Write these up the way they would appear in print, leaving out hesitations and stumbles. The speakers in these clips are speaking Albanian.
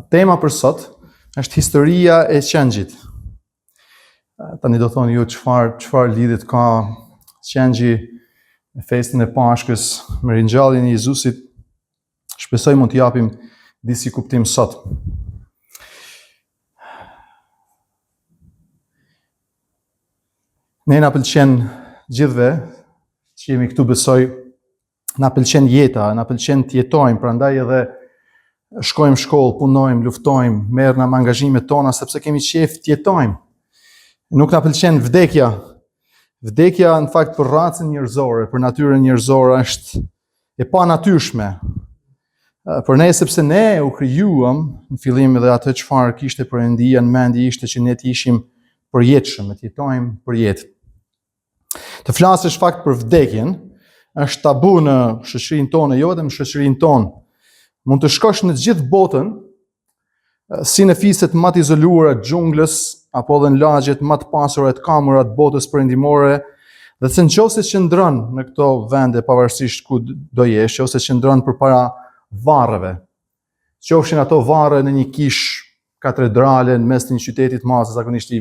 Tema për sot është historia e qengjit. Tani do thoni ju çfarë lidhjet ka qengji me festin e Pashkës, me ringjalljen e Jezusit. Shpresoj mund t'i japim disi kuptim sot. Ne na pëlqen gjithve që jemi këtu, besoj, na pëlqen jeta, na pëlqen të jetojmë, prandaj edhe shkojmë shkollë, punojmë, luftojmë, merrna me angazhimet tona sepse kemi qejf të jetojmë. Nuk na pëlqen vdekja. Vdekja në fakt për racën njerëzore, për natyrën njerëzore është e panatyrshme. Për ne sepse ne u krijuam në fillim dhe atë çfarë kishte Perëndia në mendje ishte që ne të ishim përjetshëm, të jetojmë për jetë. Të flasësh fakt për vdekjen është tabu në shoqërinë tonë, jo vetëm në shoqërinë tonë. Mund të shkosh në të gjithë botën, si në fiset më të izoluara të xhunglës, apo edhe në lagjet më të pasura të kamura të botës perëndimore, dhe se nëse qëndron në këto vende, pavarësisht ku do jesh, ose qëndron përpara varreve, qofshin ato varre në një kishë katedrale në mes të një qyteti të madh, zakonisht i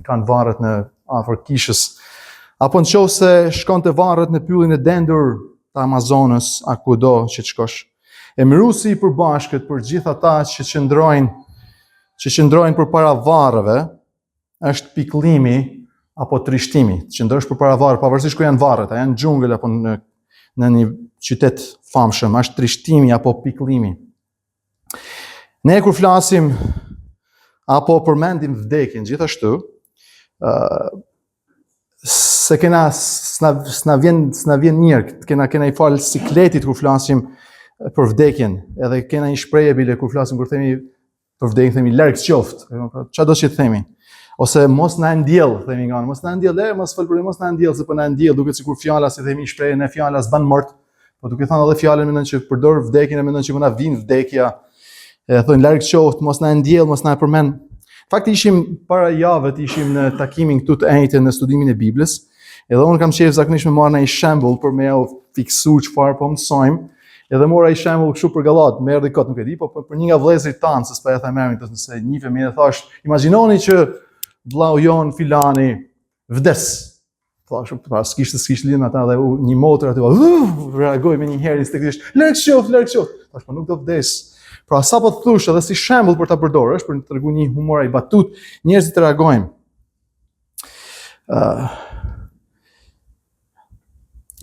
kanë varret në afër kishës, apo nëse shkon të varret në pyllin e dendur të Amazonës, a kudo që të shkosh. E mrusi i përbashkët për gjithë ata që qëndrojnë përpara varreve është pikëllimi apo trishtimi. Të qëndrosh përpara varreve, pavarësisht ku janë varret, a janë në xhungël apo në një qytet famshëm, është trishtimi apo pikëllimi. Ne kur flasim apo përmendim vdekjen gjithashtu, se s'na vjen mirë, kena i fal sikletit kur flasim për vdekjen, edhe kena një shprehje bile kur flasim kur themi për vdekjen, themi larg qoftë. Çfarë do të themi? Ose mos na ndjell, themi nga, mos na ndjell, mos fol për mos na ndjell, se po na ndjell, duket sikur fjala, si themi shprehjen e fjalës ban mort, po duke thënë edhe fjalën mendon që përdor vdekjen e mendon që mund na vin vdekja. E thonë larg qoftë, mos na ndjell, mos na përmend. Fakti ishim para javët, ishim në takimin këtu të enjtë në studimin e Biblës, edhe unë kam qejf zakonisht me marrë një shembull për me u fiksu çfarë po mësojmë. Edhe mora i shembull kështu për gallat, më erdhi kot, nuk e di, po për një nga vëllezërit tanë, se s'po e them emrin, nëse njihemi dhe thash, imagjinoni që vllau jon filani vdes. Thash, s'kishte lidhje me ata dhe një motër aty, reagoi me një herë instiktivisht, larg qoftë. Thash, po nuk do vdes. Pra sapo thosh edhe si shembull për ta përdorur, është për të treguar një humor i batut, njerëzit reagojnë.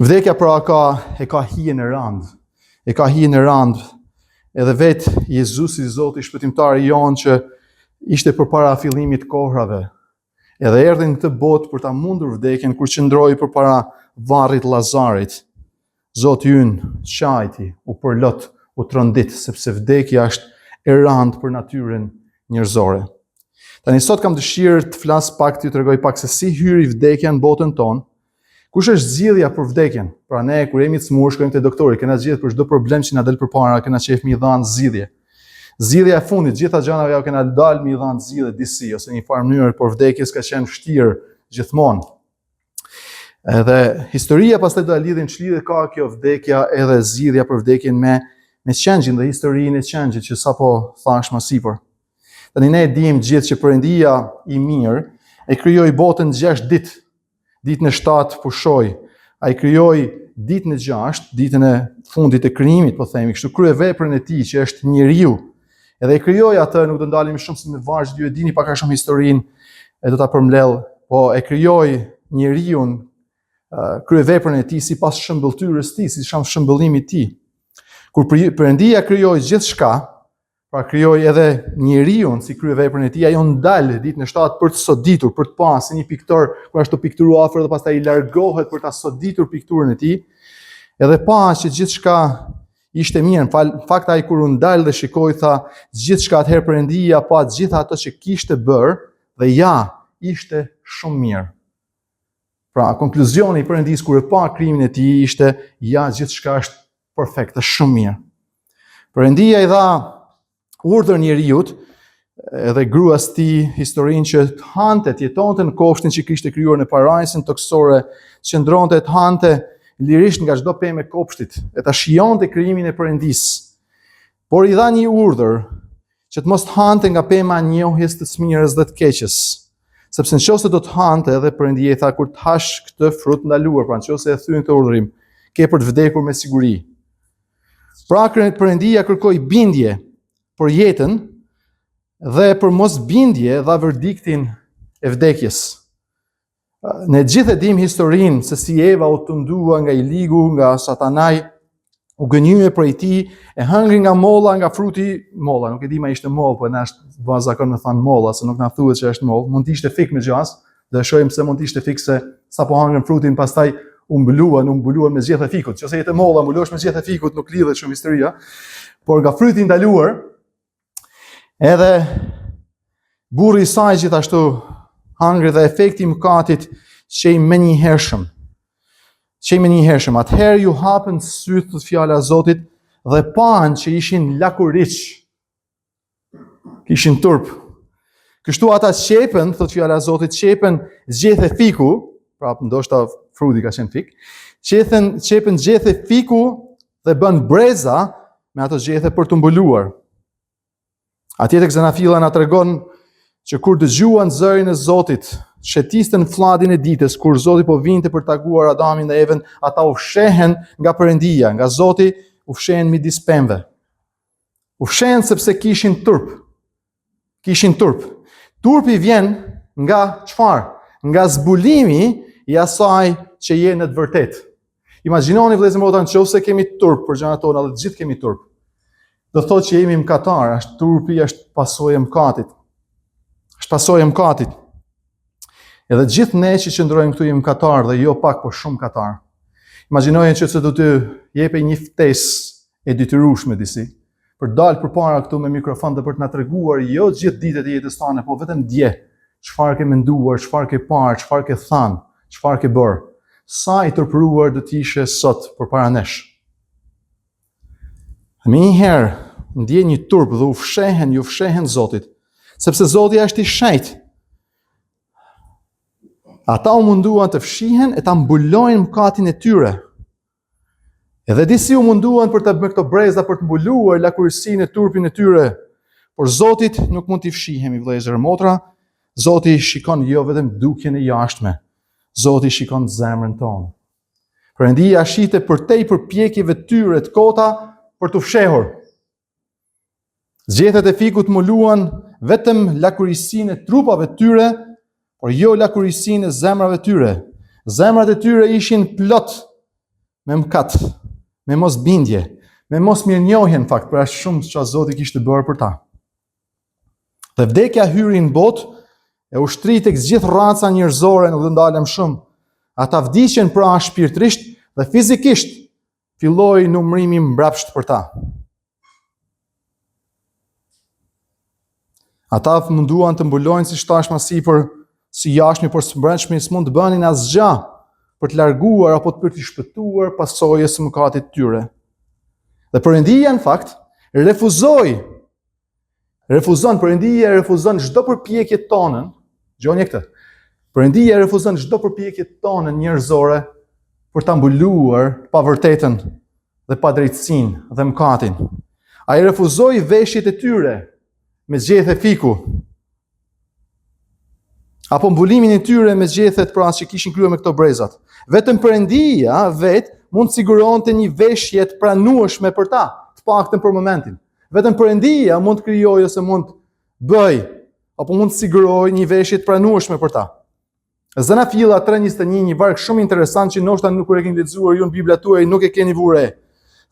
Vdekja pra ka hijen e rëndë. E ka hijen e rëndë, edhe vetë Jezusi Zoti shpëtimtari jon që ishte përpara fillimit të kohrave, edhe erdhi në këtë botë për ta mundur vdekjen kur qëndroi përpara varrit Lazarit. Zoti ynë qajti, u përlot, u trondit, sepse vdekja është e rëndë për natyrën njerëzore. Tani sot kam dëshirë të flas pak, t'ju tregoj pak se si hyri vdekja në botën tonë. Kush është zgjidhja për vdekjen? Pra ne kur jemi të smur shkojmë te doktori, kena zgjidhje për çdo problem që na del përpara, kena qejf mi dhanë zgjidhje. Zgjidhja e fundit, gjitha gjërat ajo kena dalë mi dhanë zgjidhje disi ose një farë mënyrë, por vdekja s'ka qenë vështirë gjithmonë. Edhe historia pastaj do ta lidhim ç'lidhje ka kjo vdekja edhe zgjidhja për vdekjen me qengjin dhe historinë e qengjit që sapo thash më sipër. Tani ne e dimë gjithë që Perëndia i mirë e krijoi botën 6 ditë. Ditën e 7 pushoi, ai krijoi ditën e 6, ditën e fundit të krijimit, po themi kështu, kryeveprën e tij që është njeriu. Edhe e krijoi atë, nuk do ndalim shumë se me varg, ju e dini pak a shumë historinë, e do ta përmbledh, po e krijoi njeriu, kryeveprën e tij sipas shëmbëltyrës së tij, si shëmbëllimi i tij. Kur Perëndia krijoi gjithçka, pra krijoi edhe njeriu si kryeveprën e tij, ajo ndal ditën e 7 për të soditur, për të pasur si një piktor, kur ashtu pikturu afër dhe pastaj i largohet për ta soditur pikturën e tij. Edhe pa që gjithçka ishte mirë, në fakt ai kur u ndal dhe shikoi tha, gjithçka atëherë Perëndia pa të gjitha ato që kishte bër dhe ja, ishte shumë mirë. Pra konkluzioni i Perëndisë kur e pa krijimin e tij ishte ja, gjithçka është perfekte, shumë mirë. Perëndia i dha urdhër njeriut edhe gruas tij historinë që të hante, të jetonte në kopshtin që kishte krijuar në parajsin toksore, qëndronte të hante lirisht nga çdo pemë e kopshtit, e ta shijonte krijimin e Perëndisë. Por i dha një urdhër që të mos të hante nga pema e njohjes të smirës dhe të keqes. Sepse nëse do të hante, edhe Perëndia i tha, kur të hash këtë frut ndaluar, pra nëse e thyen këtë urdhërim, ke për të vdekur me siguri. Pra Perëndia kërkoi bindje për jetën dhe për mos bindje dha verdiktin e vdekjes. Ne gjithë e dim historinë se si Eva u tundua nga i ligu, nga Satanaj, u gënjye prej tij, e hëngri nga molla, nga fruti, molla, nuk e di ma ishte mollë, po na është bën zakon me thënë molla, se nuk na thuhet që është mollë, mund të ishte fik me gjas, dhe shohim se mund të ishte fik se sapo hangën frutin, pastaj u mbuluan me zgjedhje fikut. Nëse jetë molla, mbulosh me zgjedhje fikut, nuk lidhet shumë historia, por nga fryti i ndaluar, edhe burri i saj gjithashtu hangri dhe efekti i mëkatit qej menjëhershëm. Atëherë ju hapën sytë, thot fjala e Zotit, dhe panë që ishin lakuriç, kishin turp. Kështu ata qepen, thot fjala e Zotit, qepen zgjethe fiku, prapë ndoshta fruti ka qenë fik, qepen zgjethe fiku dhe bën breza me ato zgjethe për të mbuluar. Atje tek Zanafilla na tregon që kur dëgjuan zërin e Zotit, shëtisten fladin e ditës, kur Zoti po vinte për takuar Adamin dhe Evën, ata u fshehen nga Perëndia, nga Zoti u fshehen midis pemëve. U fshehen sepse kishin turp. Turpi vjen nga çfarë? Nga zbulimi i asaj që je në të vërtetë. Imagjinoni vëllezër motra, nëse kemi turp për gjërat tona, dhe të gjithë kemi turp. Do thotë që jemi mëkatar, turpi është pasojë e mëkatit. Edhe gjithë ne që qëndrojmë këtu jemi mëkatar dhe jo pak, por shumë mëkatar. Imagjinojeni që do të jepej një ftesë e detyrueshme disi, për dalë përpara këtu me mikrofon dhe për të na treguar jo gjithë ditët e jetës tone, po vetëm dje, çfarë ke menduar, çfarë ke parë, çfarë ke thënë, çfarë ke bërë. Sa i turpëruar do të ishe sot përpara nesh. Njëherë ndje një turp dhe ju fshehen Zotit, sepse Zoti është i shenjtë. Ata u munduan të fshihen e ta mbulojnë mëkatin e tyre. Edhe disi u munduan për të bërë këto breza për të mbuluar lakurësinë e turpin e tyre. Por Zotit nuk mund t'i fshihemi, vëllezër e motra. Zoti shikon jo vetëm dukjen e jashtme. Zoti shikon zemrën tonë. Perëndia shite përtej përpjekjeve të tyre të kota për të fshehur. Zgjethet e fikut mbuluan vetëm lakurësinë e trupave të tyre, por jo lakurësinë e zemrave tyre. Zemrat e tyre ishin plot me mëkat, me mosbindje, me mosmirënjohje në fakt, për aq shumë që Zoti kishte bërë për ta. Dhe vdekja hyri në botë e ushtri tek gjithë raca njerëzore, nuk do ndalem shumë. Ata vdiqen pra shpirtërisht dhe fizikisht filloi numërimi mbrapsht për ta. Ata munduan të mbulojnë si tashmë sipër, si jashtëmi, por së brendshmi s'mund të bënin asgjë për të larguar apo për të shpëtuar pasojës së mëkatit të tyre. Dhe Perëndia në fakt Perëndia refuzon çdo përpjekje tonën, dëgjoni këtë. Perëndia refuzon çdo përpjekje tonën njerëzore për ta mbuluar pavërtetën dhe padrejtësinë dhe mëkatin. Ai refuzoi veshjet e tyre me zgjethe fiku, apo mbulimin e tyre me zgjethet pra që kishin kryer me këto brezat. Vetëm Perëndia mund të siguronte një veshje të pranueshme për ta, të paktën për momentin. Vetëm Perëndia mund të krijojë ose mund të bëj, apo mund të sigurojë një veshje të pranueshme për ta. Zanafilla 3:21, një varg shumë interesant që ndoshta nuk e keni lexuar ju në Bibla tuaj, nuk e keni vure.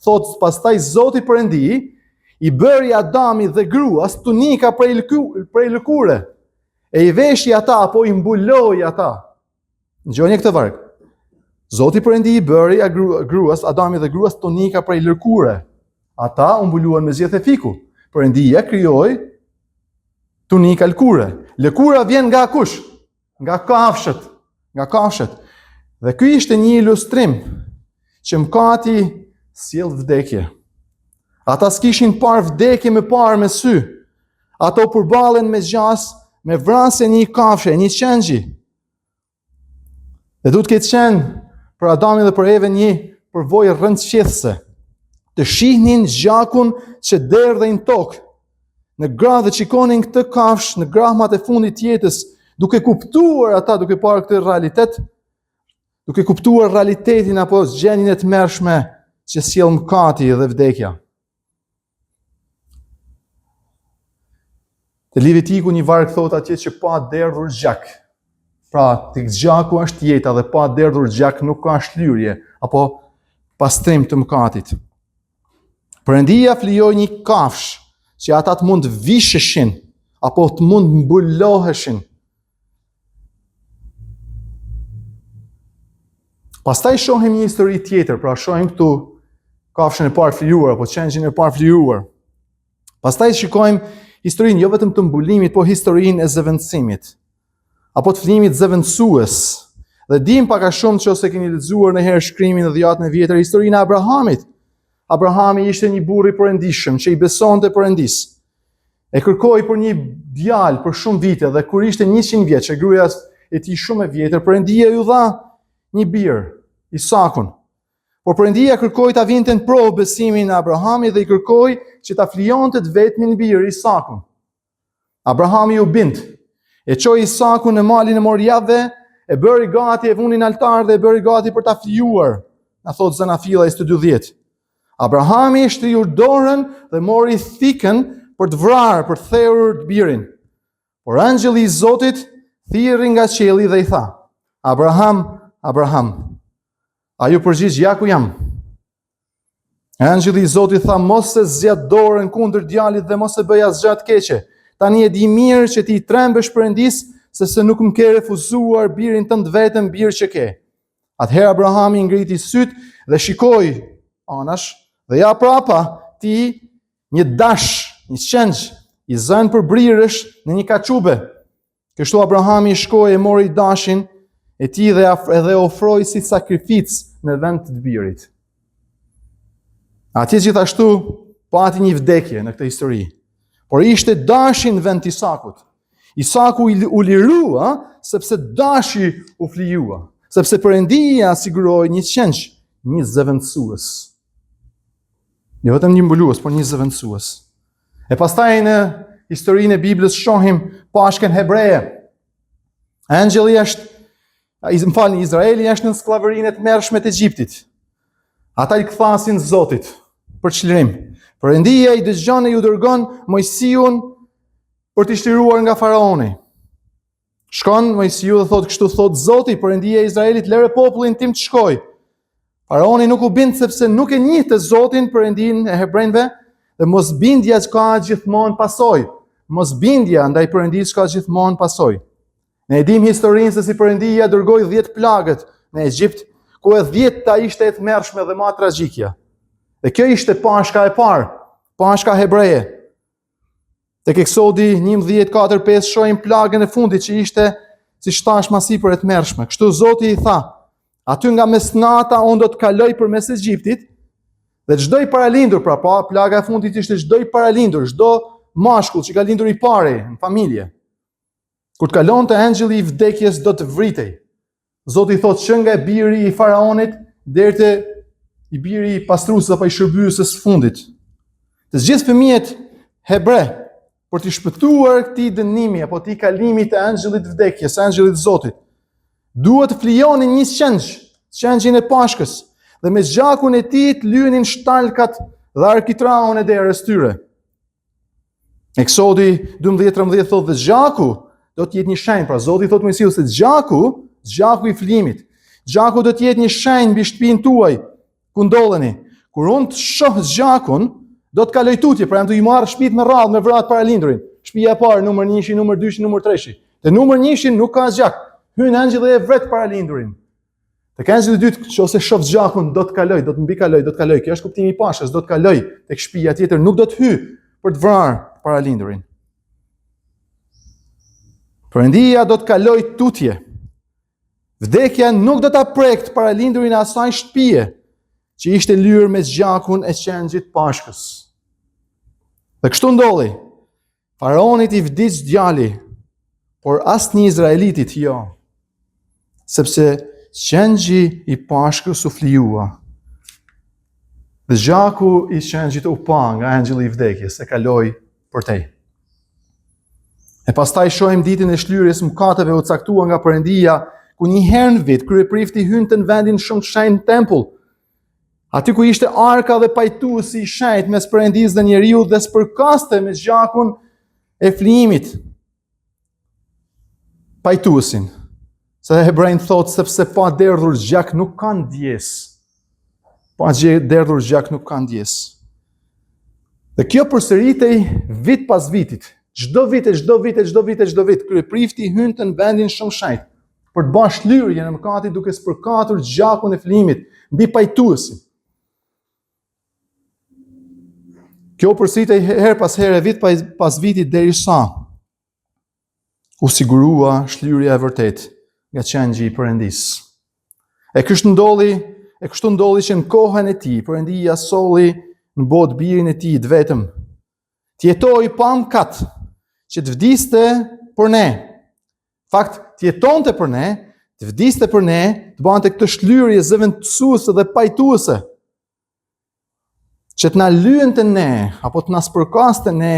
Thotë, pastaj Zoti Perëndi i bëri Adamit dhe gruas tunika prej lëkure. E i veshji ata apo i mbuloi ata. Dëgjoni këtë varg. Zoti Perëndi i bëri gruas, Adamit dhe gruas tunika prej lëkure. Ata u mbuluan me zgjethe fiku. Perëndia krijoi tunika lëkure. Lëkura vjen nga kush? Nga kafshët. Dhe ky ishte një ilustrim që mëkati sjell vdekje. Ata s'kishin parë vdekje me parë me sy. Ato përballen me gjas, me vrasje një kafshë, një qengji. Dhe duhet këtë qenë për Adamin dhe për Evën një përvojë rëndësishme, të shihnin gjakun që derdhej në tokë, në grah dhe shikonin këtë kafsh në grahmat e fundit të jetës, duke kuptuar ata, duke parë këtë realitet, duke kuptuar realitetin apo gjendjen e tmerrshme që sjell mëkati dhe vdekja. Te Levitiku një varg thot atje që pa derdhur gjak. Pra, tek gjaku është jeta dhe pa derdhur gjak nuk ka shlyrje apo pastrim të mëkatit. Perëndia flijoi një kafsh që ata të mund visheshin apo të mund mbuloheshin. Pastaj shohim një histori tjetër, pra shohim këtu kafshën e parë flijuar apo qengjin e parë flijuar. Pastaj shikojmë historinë jo vetëm të mbulimit, po historinë e zëvendësimit apo të flimit zëvendësues. Dhe dim pak a shumë që ose keni lexuar në herë shkrimin e Dhjetën e Vjetër, historinë e Abrahamit. Abrahami ishte një burr i perëndishëm që i besonte Perëndis. E kërkoi për një djalë për shumë vite dhe kur ishte 100 vjeç, gruaja e tij shumë e vjetër, Perëndia ju dha një bir, Isakun. Por Perëndia kërkoi ta vinte në provë besimin e Abrahamit dhe i kërkoi që ta flijonte të vetmin bir, Isakun. Abrahami u bind. E çoi Isakun në malin e Moriave, e bëri gati, e vuni në altar dhe e bëri gati për ta flijuar. Na thot Zanafilla 22:10. Abrahami shtriur dorën dhe mori thikën për të vrarë, për të thërur birin. Por angjëlli i Zotit thirrri nga qielli dhe i tha: Abraham, Abraham. Ai u përgjigj: Ja ku jam. Angjëlli i Zotit tha: Mos e zgjat dorën kundër djalit dhe mos e bëj asgjë të keqe. Tani e di mirë që ti trembesh Perëndis, se nuk më ke refuzuar birin tënd vetëm bir që ke. Atëherë Abrahami ngriti syt dhe shikoi anash, dhe ja prapa ti një dash, një qengj, i zënë për brirësh në një kaçube. Kështu Abrahami shkoi e mori dashin e tij dhe ofroi si sakrificë në vend të birit. Atje gjithashtu pati një vdekje në këtë histori. Por ishte dashi në vend të Isakut. Isaku u lirua sepse dashi u flijua, sepse Perëndia siguroi një qengj, një zëvendësues. Jo vetëm një mbulues, por një zëvendësues. E pastaj në historinë e Biblës shohim pashkën hebreje. Angjëlli Izraeli është në skllavërinë e tmerrshme të Egjiptit. Ata i kthasin Zotit për çlirim. Perëndia i dëgjon e ju dërgon Mojsiun për të shtruar nga faraoni. Shkon Mojsiu dhe thotë: Kështu thot Zoti, Perëndia e Izraelit, lëre popullin tim të shkojë. Faraoni nuk u bind sepse nuk e njihte Zotin, Perëndinë e hebrejve, dhe mosbindja ka gjithmonë pasojë. Mosbindja ndaj Perëndisë ka gjithmonë pasojë. Ne e dim historinë se si Perëndia dërgoi 10 plagët në Egjipt, ku e 10-ta ishte e tmerrshme dhe më tragjikja. Dhe kjo ishte pashka e parë, pashka hebreje. Tek Eksodi 11:4-5 shohim plagën e fundit që ishte, siç thash, më sipër e tmerrshme. Kështu Zoti i tha: Aty nga mesnata unë do të kaloj përmes Egjiptit, dhe çdo i paralindur, pra plaga e fundit ishte çdo i paralindur, çdo mashkull që ka lindur i pari në familje. Kur të kalonte angjëlli i vdekjes do të vritej. Zoti i thotë që nga biri i faraonit deri te i biri i pastruesës apo i shërbyesës fundit. Të gjithë fëmijët hebre, për të shpëtuar këtij dënimi apo këtij kalimi të angjëllit të vdekjes, angjëllit të Zotit, duhet të flijonin një qengj, qengjin e pashkës, dhe me gjakun e tij të lyenin shtalkat dhe arkitraun e derës tyre. Eksodi 12:13 thotë: Dhe gjaku do të jetë një shenjë, pra Zoti thotë Mojsiut se gjaku i flimit, gjaku do të jetë një shenjë mbi shtëpinë tuaj ku ndodheni. Kur unë të shoh gjakun, do të kaloj tutje, pra jam të i marrë shtëpitë me radhë me vrat paralindurin. Shtëpia e parë, numër 1, numër 2, numër 3. Te numër 1 nuk ka gjak. Hyn angjëlli e vret paralindurin. Tek angjëlli i dytë, nëse shoh gjakun, do të kaloj, do të mbikaloj, do të kaloj. Kjo është kuptimi i pashës, do të kaloj tek shtëpia tjetër, nuk do të hyj për të vrarë paralindurin. Perëndia do të kaloj tutje. Vdekja nuk do ta prekt paralindurin e asaj shtëpie që ishte lyer me gjakun e qengjit pashkës. Dhe kështu ndodhi. Faraonit i vdiq djali, por asnjë izraelitit jo, sepse qengji i pashkës u flijua. Dhe gjaku i qengjit u pa nga angjëlli i vdekjes, e kaloi përtej. E pastaj shohim ditën e shlyrjes mëkateve u caktuar nga Perëndia, ku një herë në vit kryeprifti hynte në vendin shumë të shenjtë tempull. Aty ku ishte arka dhe pajtuesi i shenjtë mes Perëndisë dhe njeriu dhe spërkaste me zgjakun e flijimit. Pajtuesin. Se hebrejnë thotë sepse pa derdhur zgjak nuk ka ndjes. Pa derdhur zgjak nuk ka ndjes. Dhe kjo përsëritej vit pas vitit. Çdo vit, kryeprifti hynte në vendin shumë shenjtë për të bërë shlyrjen e mëkatit duke spërkatur zgjakun e flijimit mbi pajtuesin. Kjo përsëritej her pas here, vit pas vitit derisa u sigurua shlyrja e vërtetë nga qengji i Perëndisë. E kështu ndodhi që në kohën e tij Perëndia solli në botë birin e tij të vetëm, të jetojë pa mëkat, që të vdiste për ne. Fakt, të jetonte për ne, të vdiste për ne, të bante këtë shlyrje zëvendësuese dhe pajtuese, që të na lyente ne, apo të na spërkaste ne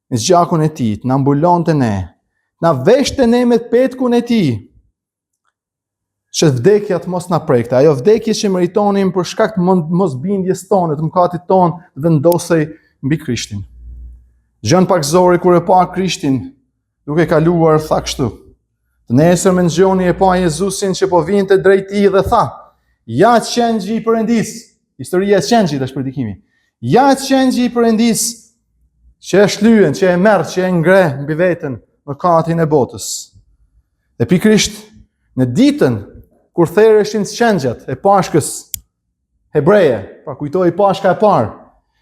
me zgjakun e tij, të na mbulonte ne, na veshte ne me petkun e tij, që vdekja të mos na prekte. Ajo vdekje që meritonim për shkak të mosbindjes tonë, të mëkatit tonë, vendosej mbi Krishtin. Gjën pak zori kur e pa Krishtin, duke kaluar, tha kështu: të nesër me ngjoni e pa Jezusin që po vinte drejt tij dhe tha: ja qengji i Perëndisë. Historia e qengjit është predikimi. Ja qengji i Perëndisë që e shlyen, që e merr, që e ngre mbi veten mëkatin e botës. Dhe pikërisht në ditën kur thereshin qengjat e Pashkës hebreje, pra kujtoi Pashka e parë.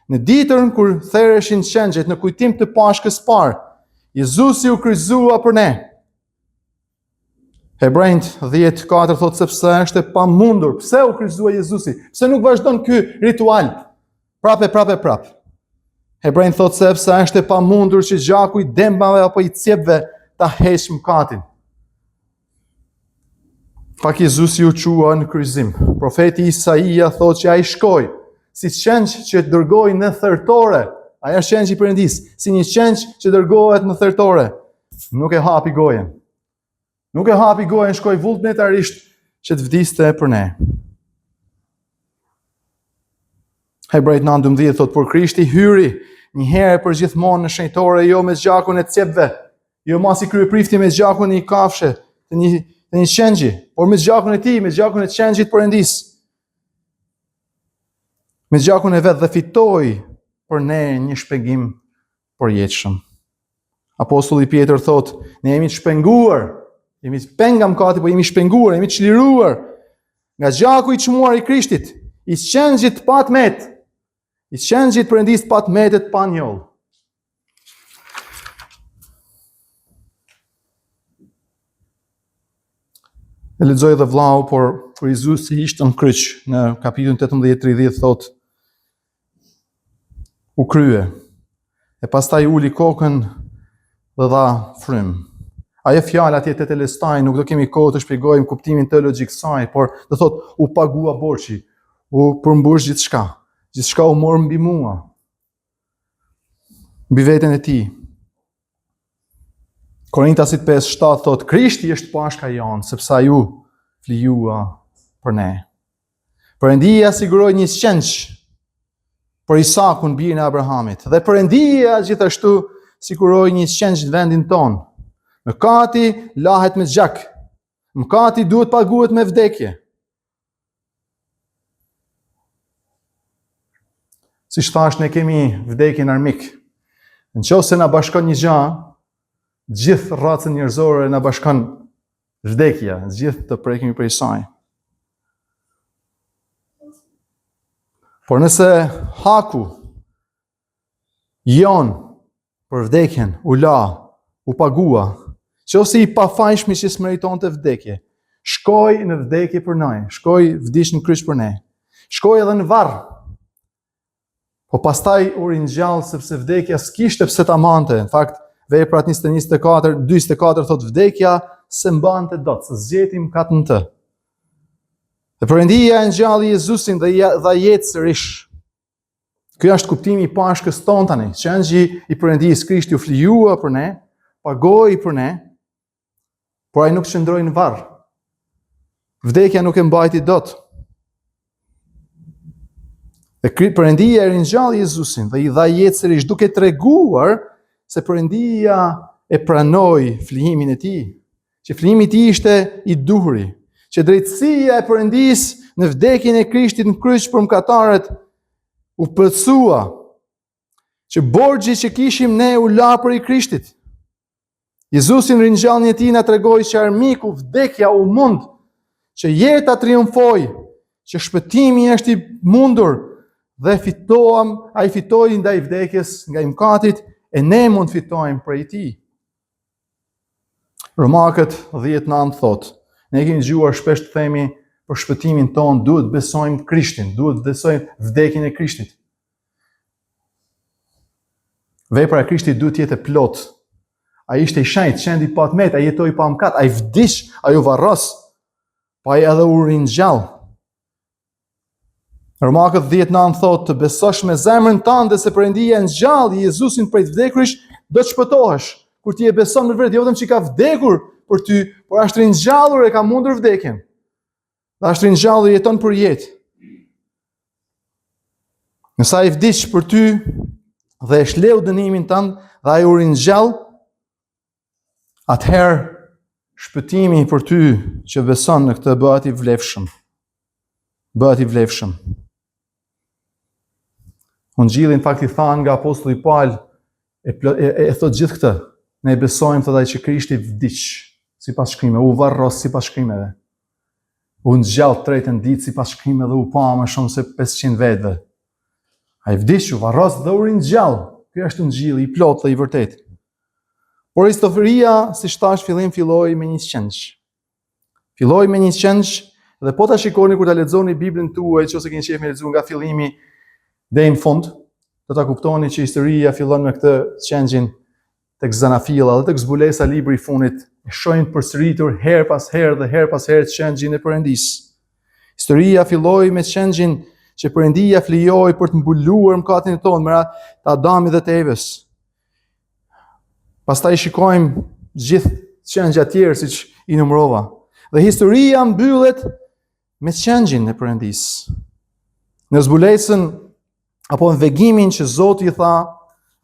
Në ditën kur thereshin qengjat në kujtim të Pashkës parë, Jezusi u kryqëzua për ne. Hebrejt 10:4 thotë sepse është e pamundur. Pse u kryqëzua Jezusi? Pse nuk vazhdon ky ritual? Prap. Hebrejt thotë sepse është e pamundur që gjaku i dembave apo i cepëve ta heqë mëkatin. Pak Jezusi u qua në kryqëzim. Profeti Isaia thotë që ai shkoi si qengj që dërgoi në thertore. Ai është qengji i Perëndisë, si një qengj që dërgohet në thertore. Nuk e hapi gojen. Shkoi vullnetarisht që të vdiste për ne. Hebrejt 9:12 thotë por Krishti hyri një herë për gjithmonë në shenjtore, jo me zgjakun e cepëve, jo masi kryeprifti me zgjakun e një kafshë, të një qengji, por me zgjakun e tij, me zgjakun e qengjit Perëndisë. Me zgjakun e vet dhe fitoi për ne një shpengim përjetshëm. Apostulli Pjetër thotë, ne jemi të shpenguar, jemi të penga mëkati, po jemi shpenguar, jemi të çliruar nga zgjaku i çmuar i Krishtit, i qengjit pa tmet, i qengjit Perëndisë pa tmetet pa njoll. E lexoj dhe vllau, por kur Jezusi ishte në kryq, në kapitullin 18:30 thotë, u krye, e pastaj uli kokën dhe dha frym. Ajo fjalë atje te Telestai nuk do kemi kohë të shpjegojmë kuptimin teologjik të saj, por do thotë u pagua borxhi, u përmbush gjithçka u mor mbi mua, mbi veten e tij. Korintasit 5:7 thotë, Krishti është pashka jonë, sepse ai u flijua për ne. Perëndia siguroi një qengj për Isakun, birin e Abrahamit, dhe Perëndia gjithashtu siguroi një qengj në vendin tonë. Mëkati lahet me zgjak. Mëkati duhet paguhet me vdekje. Siç thash, ne kemi vdekjen armik. Nëse na bashkon një gjë, gjithë racën njerëzore na bashkon vdekja, gjithë të prekemi prej saj. Por nëse haku jon për vdekjen u la, u pagua, qofse i pafajshmi që s'meriton të vdekje, shkoj në vdekje për ne, shkoj vdish në kryq për ne, shkoj edhe në varr, po pastaj u ringjall sepse vdekja s'kishte pse ta mante. Në fakt, Veprat 24 thot vdekja se mbante dot, se zgjeti mëkatin të. Dhe Perëndia e ngjalli Jezusin dhe dha jetë sërish. Ky është kuptimi i pashkës tonë tani. Qengji i Perëndisë Krishti u flijua për ne, pagoi për ne, por ai nuk qëndroi në varr. Vdekja nuk e mbajti dot. Dhe Perëndia e ringjalli Jezusin dhe i dha jetë sërish, duke treguar se Perëndia e pranoi flijimin e tij, që flijimi i tij ishte i duhuri, që drejtësia e Perëndisë në vdekjen e Krishtit në kryq për mëkatarët u plotësua, që borxhi që kishim ne u la për i Krishtit. Jezusi në ringjalljen e tij na tregoi që armiku vdekja u mund, që jeta triumfoi, që shpëtimi është i mundur dhe ai fitoi ndaj vdekjes, nga i mëkatit, e ne mund fitojmë prej tij. Romakët 10:9 thotë, ne kemi dëgjuar shpesh të themi për shpëtimin ton duhet besojmë Krishtin, duhet besojmë vdekjen e Krishtit. Vepra e Krishtit duhet të jetë e plotë. Ai ishte i shenjtë, qendi pa tmet, ai jetoi pa mëkat, ai vdiq, ai u varros, pa ai edhe u ringjall. Romakët 10:9 thotë, të besosh me zemrën tënde se Perëndia ngjall Jezusin prej të vdekurit, do të shpëtohesh. Kur ti e beson me vërtet, jo vetëm që ka vdekur për ty, por është ringjallur, e ka mundur vdekjen. Dhe është ringjallur, jeton për jetë. Nëse ai vdiq për ty dhe e shleu dënimin tënd dhe ai u ringjall, atëherë shpëtimi për ty që beson në këtë bëhet i vlefshëm. Bëhet i vlefshëm. Ungjilli në fakt i thanë nga apostulli Paul e thot gjithë këtë. Ne besojmë thotë ai që Krishti vdiq sipas shkrimeve, u varros sipas shkrimeve. U ngjall tretën ditë sipas shkrimeve dhe u pa më shumë se 500 vetëve. Ai vdiq, u varros dhe u ringjall. Ky është ungjilli i plotë dhe i vërtetë. Por historia, si thash fillim, filloi me një qendsh. Filloi me një qendsh dhe po ta shikoni kur ta lexoni Biblën tuaj, nëse keni qejf me lexuar nga fillimi deri në fund, do ta kuptoni që historia fillon me këtë qendshin tek Zanafilla dhe tek zbulesa libri i fundit, e shohin përsëritur her pas herë dhe her pas herë qendshin e Perëndisë. Historia filloi me qendshin që Perëndia flijoi për të mbuluar mëkatin tonë me të Adamit dhe të Evës. Pastaj shikojmë gjithë qendja të tjerë siç i numërova. Dhe historia mbyllet me qendshin e Perëndisë. Në zbulesën apo në vegimin që Zoti i tha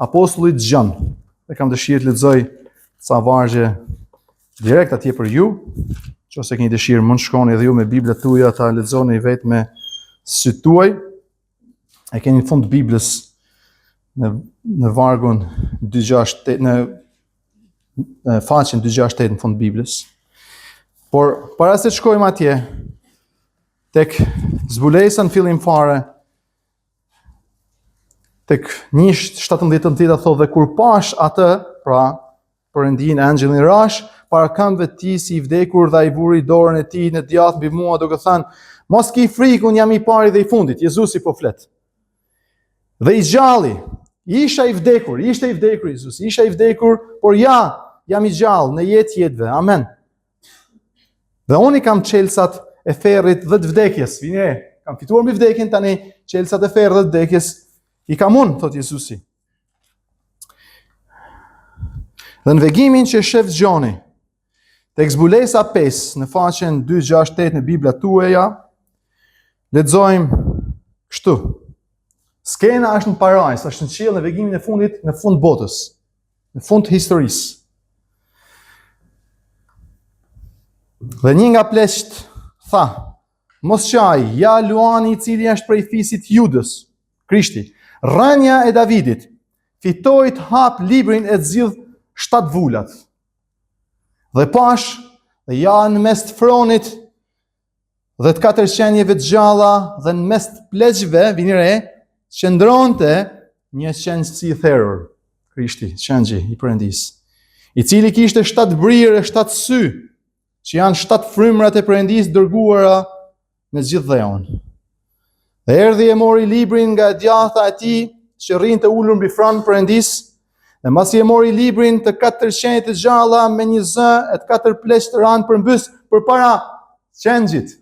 apostullit Gjon. Dhe kam dëshirë të lexoj ca vargje direkt atje për ju. Nëse keni dëshirë, mund shkoni edhe ju me Biblat tuaja ta lexoni vetë me sytë tuaj. E keni në fund të Biblës në vargun 268 në faqen 268 në fund të Biblës. Por para se të shkojmë atje tek zbulesa në fillim fare, tek 1:17 thotë, dhe kur pash atë, pra Perëndin, angjëllin rash para këmbëve të tij si i vdekur dhe ai vuri dorën e tij në djathtë mbi mua duke thënë, mos ki frikë, unë jam i pari dhe i fundit. Jezusi po flet. Dhe i gjalli, ishte i vdekur Jezusi, isha i vdekur, por ja, jam i gjallë në jetëve. Amen. Dhe unë i kam çelësat e ferrit dhe të vdekjes. Vini, kam fituar mbi vdekjen, tani çelësat e ferrit dhe të vdekjes i kam unë, thot Jezusi. Dhe në vegimin që shef Gjoni, tek zbulesa 5 në faqen 268 në Bibla tuaja, lexojmë kështu. Skena është në parajs, është në qiell në vegimin e fundit, në fund botës, në fund historisë. Dhe një nga pleqt tha, mos qaj, ja Luani i cili është prej fisit Judës, Krishti, rënja e Davidit, fitoi të hap librin e të zgjidh 7 vulat. Dhe pash, dhe ja në mes të fronit dhe të 4 qenjeve të gjalla dhe në mes të pleqve, vini re, qëndronte një qenj si i therrur, Krishti, qenji i Perëndisë, i cili kishte 7 brirë e 7 sy, që janë 7 frymrat e Perëndisë dërguara në gjithë dheun. Dhe erdhi e mori librin nga djatha e tij, që rrinte ulur mbi fron Perëndisë, dhe mbasi e mori librin të 4 qenjtë të gjalla me një zë e të 4 pleqë të ranë përmbys përpara qenjit,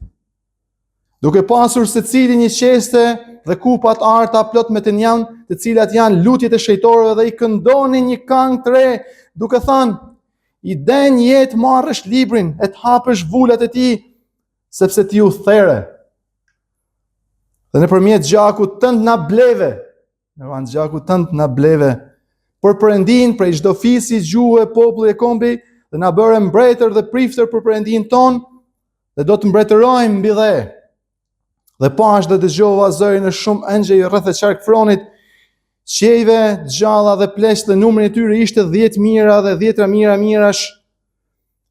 duke pasur secili një qeste dhe kupat arta plot me tinjan, të cilat janë lutjet e shejtorëve, dhe i këndonin një këngë të re, duke thënë, I den jetë marrësh librin, e të hapësh vullat e ti, sepse ti u there. Dhe nëpërmjet gjakut tënd na bleve, gjakut tënd na bleve, për Perëndin, prej çdo fisi, gjuhë, populli e kombi, dhe na bëre mbretër dhe priftër për Perëndin ton, dhe do të mbretërojmë mbi dhe. Dhe pash dhe dëgjova zërin e shumë engjëj rreth e qarkfronit, qejve, gjalla dhe pleqë, dhe numri i tyre ishte 10.000 dhe 10 mirash,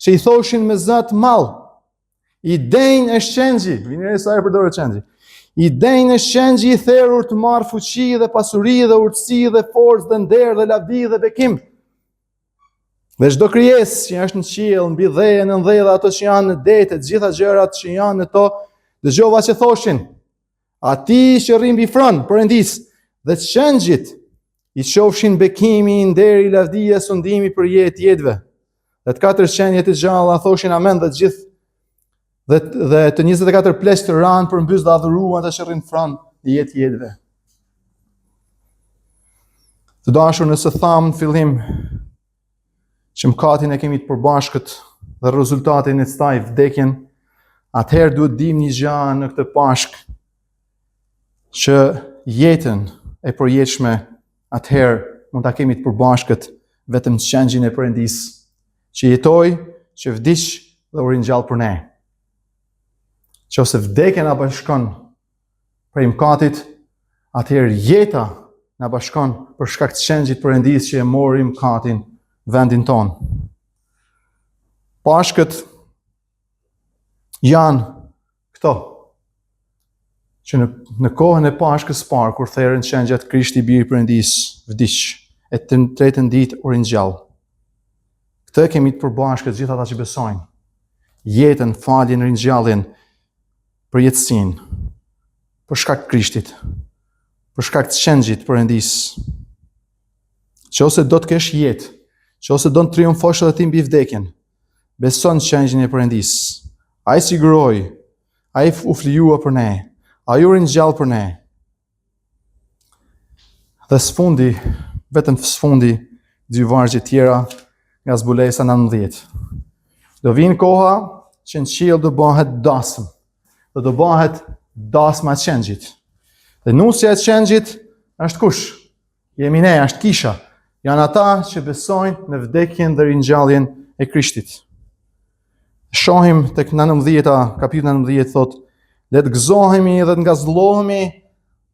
që i thoshin me zot mall, i denj e shqengji, vini sa e përdorë shqengji, i denj e shqengji i therur të marrë fuqi dhe pasuri dhe urtësi dhe forcë dhe nder dhe lavdi dhe bekim. Dhe çdo krijesë që është në qiell, mbi dhe në ndë dhe ato që janë në det, të gjitha gjërat që janë në to, dëgjova që thoshin: Ati që rri mbi fron, Perëndis, dhe të shëngjit, i qofshin bekimi, nderi, lavdia, sundimi për jetëve. Dhe të 4 qenjet e gjalla thoshin amen, dhe të gjithë dhe të 24 pleqë të ranë për mbys dhe adhuruan të që rrinë fron në jetëve. Të dashur, nëse thamë në fillim që mëkatin e kemi të përbashkët dhe rezultatin e saj vdekjen, atëherë duhet dim një gjë në këtë pashk, që jetën e përjetshme atëherë mund ta kemi të përbashkët vetëm shëngjin e Perëndis, që jetoi, që vdiq dhe u ringjall për ne. Nëse vdekja na bashkon prej mëkatit, atëherë jeta na bashkon për shkak të shëngjit Perëndis që e mori mëkatin vendin ton. Pashkët janë këto, që në kohën e pashkës parë, kur therën shëngjat Krishti biri Perëndis vdiq, e të tretën ditë u ringjall. Këtë kemi të përbashkët gjithë ata që besojnë. Jetën, faljen, ringjalljen, për jetësin, për shkak të Krishtit, për shkak të shëngjit Perëndis. Nëse do të kesh jetë, nëse do të triumfosh edhe ti mbi vdekjen, beson shëngjin e Perëndis. Ai siguroi, ai u flijua për ne, ai u ringjall për ne. Dhe sfundi, vetëm sfundi, 2 vargje tjera nga zbulesa 19. Do vinë koha që në qiell do bëhet dasëm, dhe do bëhet dasma e shëngjit. Dhe nusja e shëngjit është kush? Jemi ne, është kisha. Janë ata që besojnë në vdekjen dhe ringjalljen e Krishtit. Shohim tek 19, kapitulli 19 thotë: le të gëzohemi dhe të ngazëllohemi,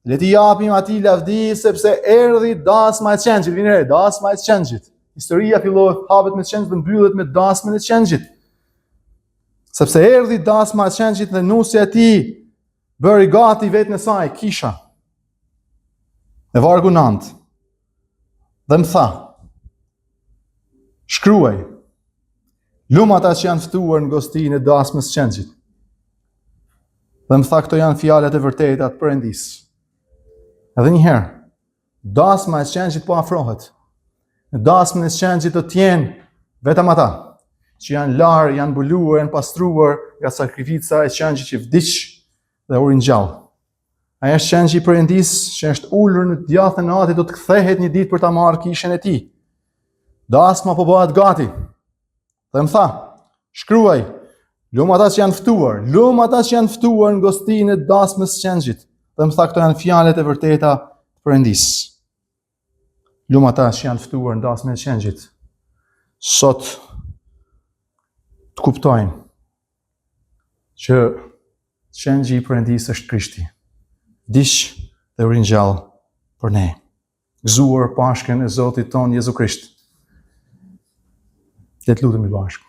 le të japim atij lavdi, sepse erdhi dasma e shëngjit. Vini re, dasma e shëngjit. Historia fillohet, hapet me shëngjit dhe mbyllet me dasmën e shëngjit. Sepse erdhi dasma e shëngjit dhe nusja e tij bëri gati vetën e saj, kisha. E vargu 9. Dhe më tha: shkruaj, lum ata që janë ftuar në gostinë e dasmës së shëngjit. Dhe më tha: këto janë fjalët e vërteta të Perëndis. Edhe një herë, dasma e shëngjit po afrohet. Në dasmën e shëngjit do të jenë vetëm ata që janë larë, janë mbuluar, janë pastruar nga sakrifica e shëngjit që vdiq dhe u ringjall. Ai është shëngji i Perëndis që është ulur në djathën e Atit, do të kthehet një ditë për ta marrë kishën e tij. Dasma po bëhet gati. Dhe më tha: shkruaj, lum ata që janë ftuar, në gostinë e dasmës së shëngjit. Dhe më tha: këto janë fjalët e vërteta të Perëndis. Lum ata që janë ftuar në dasmën e shëngjit. Sot të kuptojnë që shëngji i Perëndis është Krishti. Vdiq dhe u ringjall për ne. Gëzuar Pashkën e Zotit ton Jezu Krisht. Le të lutemi bashkë.